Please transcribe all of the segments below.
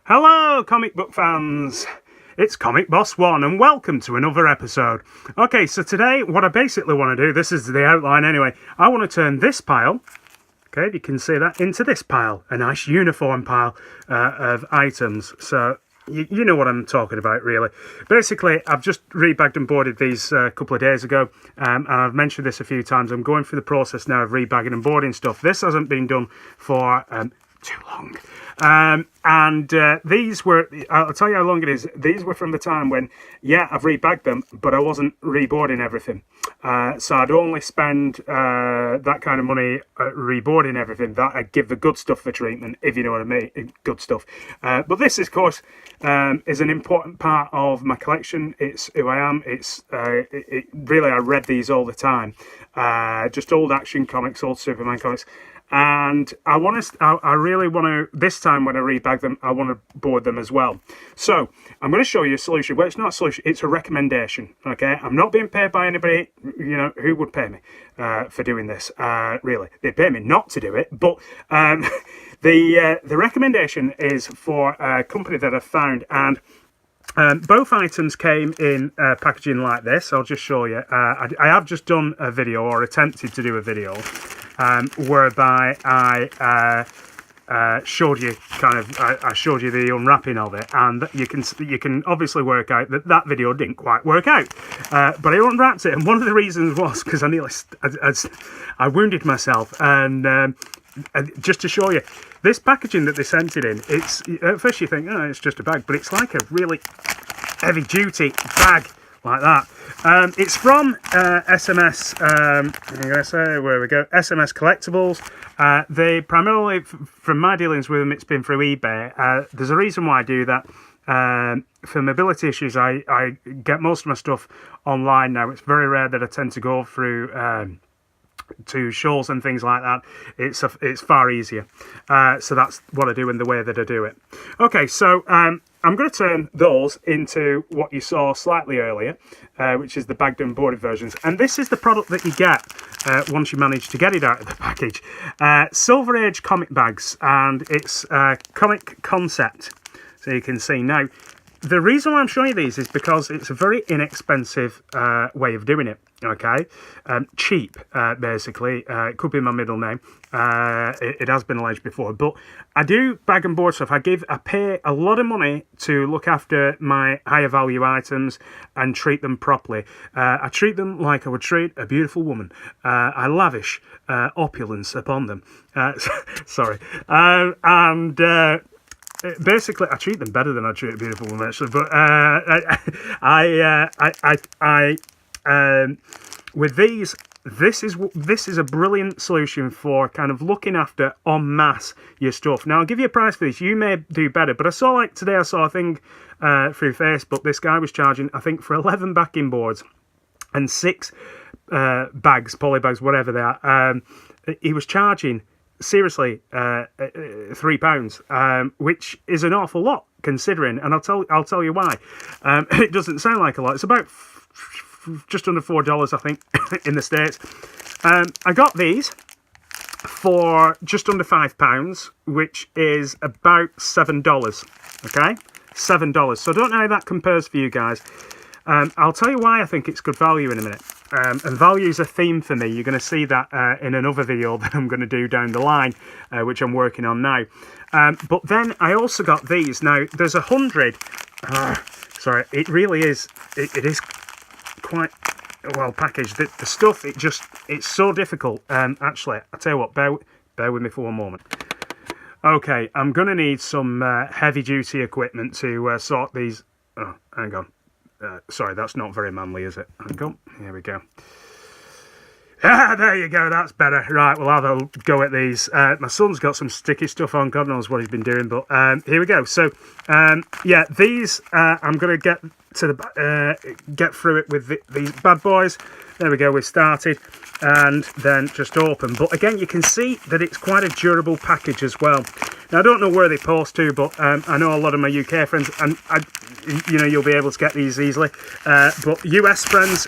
Hello, comic book fans! It's Comic Boss 1 and welcome to another episode. Okay, so today what I basically want to do, this is the outline anyway, I want to turn this pile, okay, you can see that, into this pile, a nice uniform pile of items. So you know what I'm talking about, really. Basically, I've just rebagged and boarded these a couple of days ago, and I've mentioned this a few times. I'm going through the process now of rebagging and boarding stuff. This hasn't been done for too long. These were, I'll tell you how long it is, these were from the time when, yeah, I've rebagged them, but I wasn't reboarding everything. So I'd only spend that kind of money reboarding everything. That I'd give the good stuff the treatment, if you know what I mean, good stuff. But this, of course, is an important part of my collection. It's who I am. Really, I read these all the time. Just old Action comics, old Superman comics. And I really want to, this time when I rebag them, I want to board them as well. So I'm going to show you a solution. Well, it's not a solution, it's a recommendation. Okay, I'm not being paid by anybody. You know, who would pay me for doing this? Really, they pay me not to do it. But the recommendation is for a company that I've found, and both items came in packaging like this. I'll just show you. I have just done a video, or attempted to do a video, whereby I showed you I showed you the unwrapping of it, and you can obviously work out that video didn't quite work out. But I unwrapped it, and one of the reasons was because I wounded myself, and just to show you, this packaging that they sent it in, it's, at first you think, oh, it's just a bag, but it's like a really heavy duty bag like that. It's from SMS, I'm going to say, where we go, SMS Collectibles. They primarily, from my dealings with them, it's been through eBay. There's a reason why I do that. For mobility issues, I get most of my stuff online now. It's very rare that I tend to go through to shows and things like that. It's far easier. So that's what I do in the way that I do it. Okay, so I'm going to turn those into what you saw slightly earlier, which is the bagged and boarded versions. And this is the product that you get once you manage to get it out of the package. Silver Age comic bags, and it's comic concept. So you can see now. The reason why I'm showing you these is because it's a very inexpensive way of doing it, okay? Cheap, basically. It could be my middle name. It has been alleged before. But I do bag and board stuff. I pay a lot of money to look after my higher value items and treat them properly. I treat them like I would treat a beautiful woman. I lavish opulence upon them. Sorry. Basically, I treat them better than I treat a beautiful woman, actually. But with these, this is a brilliant solution for kind of looking after en masse your stuff. Now, I'll give you a price for this. You may do better, but I saw a thing through Facebook. This guy was charging, I think, for 11 backing boards and 6 bags, poly bags, whatever they are. He was charging, seriously, £3, which is an awful lot considering, and I'll tell you why. It doesn't sound like a lot. It's about just under $4, I think, in the States. I got these for just under £5, which is about $7. Okay, $7. So I don't know how that compares for you guys. I'll tell you why I think it's good value in a minute. And value is a theme for me. You're going to see that in another video that I'm going to do down the line, which I'm working on now. But then I also got these. Now, there's 100. Sorry, it really is. It is quite well packaged. The stuff, it's so difficult. Actually, I'll tell you what, bear with me for one moment. Okay, I'm going to need some heavy-duty equipment to sort these. Oh, hang on. Sorry, that's not very manly, is it? Hang on. Here we go. Ah, there you go. That's better. Right, we'll have a go at these. My son's got some sticky stuff on. God knows what he's been doing, but here we go. So, yeah, these I'm going to get through it with these bad boys. There we go, we've started, and then just open. But again, you can see that it's quite a durable package as well. Now, I don't know where they post to, but I know a lot of my UK friends, and you'll be able to get these easily. But US friends,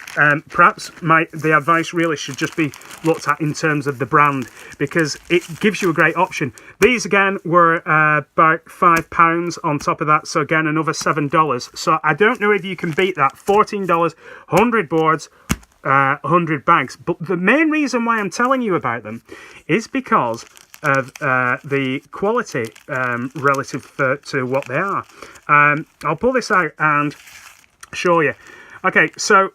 perhaps the advice really should just be looked at in terms of the brand, because it gives you a great option. These again were about £5 on top of that, so again another $7. So I don't know if you can beat that. $14, 100 boards, 100 bags. But the main reason why I'm telling you about them is because of the quality relative to what they are. I'll pull this out and show you. Okay, so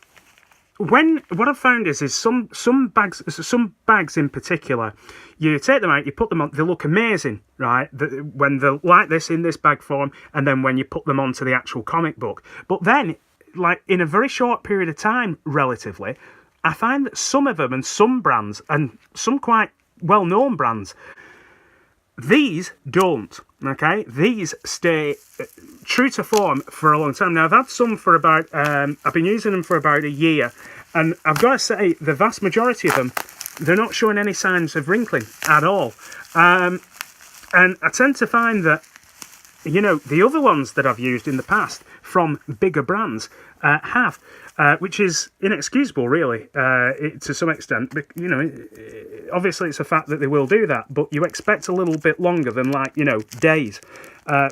what I've found is some bags in particular, you take them out, you put them on, they look amazing, right? When they're like this in this bag form, and then when you put them onto the actual comic book. But then, like in a very short period of time, relatively, I find that some of them and some brands, and some quite well-known brands, these don't, okay? These stay true to form for a long time. Now, I've had some for about, I've been using them for about a year, and I've got to say, the vast majority of them, they're not showing any signs of wrinkling at all. And I tend to find that, the other ones that I've used in the past from bigger brands have, which is inexcusable, really, to some extent. But, obviously it's a fact that they will do that, but you expect a little bit longer than, days,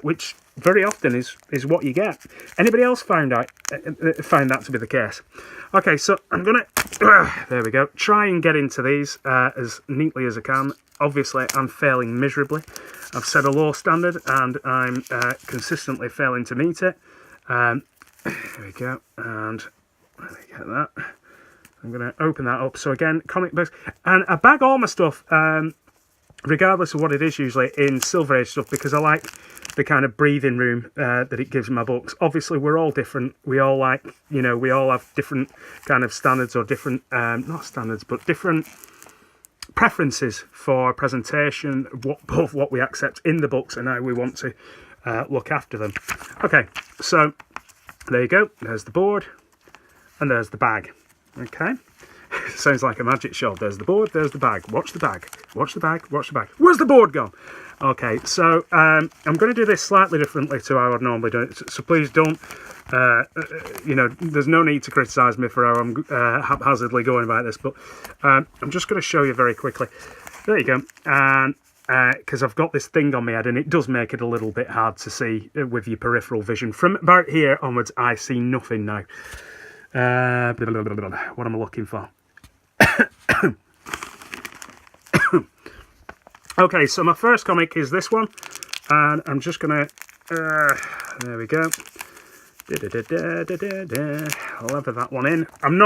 which very often is what you get. Anybody else found that to be the case? Okay, so I'm gonna there we go, try and get into these as neatly as I can. Obviously I'm failing miserably. I've set a low standard and I'm consistently failing to meet it. There we go, and let me get that. I'm going to open that up. So again, comic books, and I bag all my stuff, regardless of what it is, usually in Silver Age stuff, because I like the kind of breathing room that it gives my books. Obviously, we're all different. We all we all have different kind of standards, or different, not standards, but different preferences for presentation, both what we accept in the books and how we want to look after them. Okay, so there you go. There's the board, and there's the bag. Okay, sounds like a magic show. There's the board, there's the bag. Watch the bag, watch the bag, watch the bag. Where's the board gone? Okay, so I'm going to do this slightly differently to how I'd normally do it. So please don't, there's no need to criticise me for how I'm haphazardly going about this. But I'm just going to show you very quickly. There you go. And because I've got this thing on my head, and it does make it a little bit hard to see with your peripheral vision. From about here onwards, I see nothing now. What am I looking for? Okay, so my first comic is this one, and I'm just gonna there we go. Lever that one in. I'm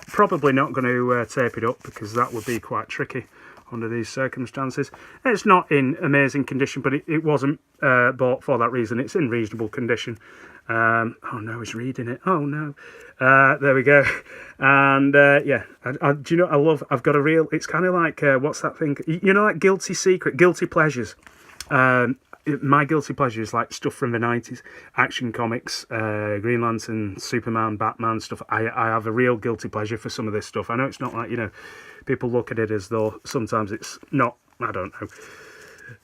probably not going to tape it up, because that would be quite tricky under these circumstances. It's not in amazing condition, but it wasn't bought for that reason. It's in reasonable condition. Oh no, he's reading it. Oh no. There we go. And yeah, do you know, I've got a real, it's kind of like, what's that thing? Like Guilty Secret, Guilty Pleasures. My guilty pleasure is like stuff from the 90s, Action Comics, Green Lantern, Superman, Batman stuff. I have a real guilty pleasure for some of this stuff. I know it's not like, people look at it as though sometimes it's not, I don't know,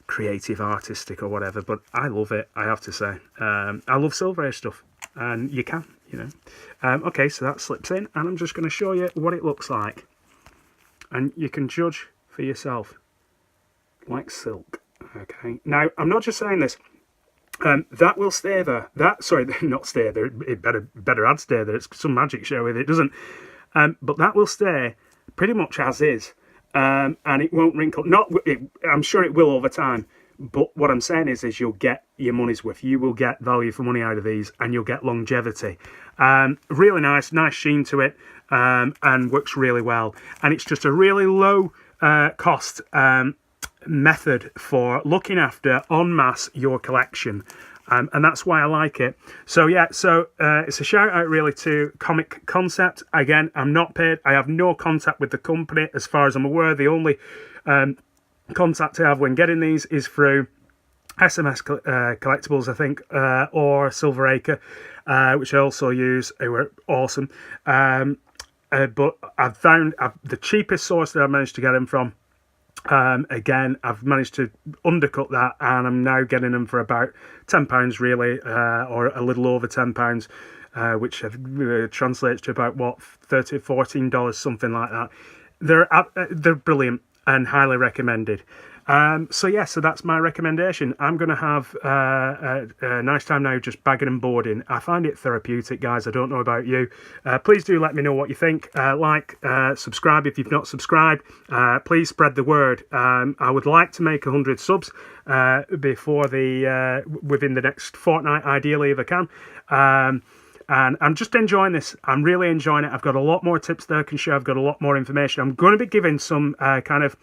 creative, artistic or whatever, but I love it, I have to say. I love Silver Age stuff, and you can, Okay, so that slips in, and I'm just going to show you what it looks like, and you can judge for yourself. Like silk. Okay, now I'm not just saying this. That will stay there. Sorry, not stay there. It better had stay there. It's some magic show with it, doesn't? But that will stay pretty much as is, and it won't wrinkle. I'm sure it will over time. But what I'm saying is you'll get your money's worth. You will get value for money out of these, and you'll get longevity. Really nice sheen to it, and works really well. And it's just a really low cost method for looking after en masse your collection, and that's why I like it. So yeah, it's a shout out really to Comic Concept. Again, I'm not paid, I have no contact with the company as far as I'm aware. The only contact I have when getting these is through SMS Collectibles, I think, or Silver Acre, which I also use. They were awesome. but I've found the cheapest source that I've managed to get them from. Again, I've managed to undercut that, and I'm now getting them for about £10 really, or a little over £10, which translates to about what, $14, something like that. They're brilliant and highly recommended. So that's my recommendation. I'm going to have a nice time now just bagging and boarding. I find it therapeutic, guys. I don't know about you. Please do let me know what you think. Subscribe if you've not subscribed. Please spread the word. I would like to make 100 subs before within the next fortnight, ideally, if I can. And I'm just enjoying this. I'm really enjoying it. I've got a lot more tips that I can share. I've got a lot more information. I'm going to be giving some kind of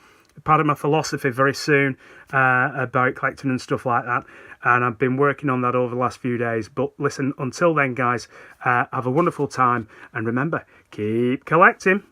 part of my philosophy very soon about collecting and stuff like that. And I've been working on that over the last few days. But listen, until then, guys, have a wonderful time. And remember, keep collecting.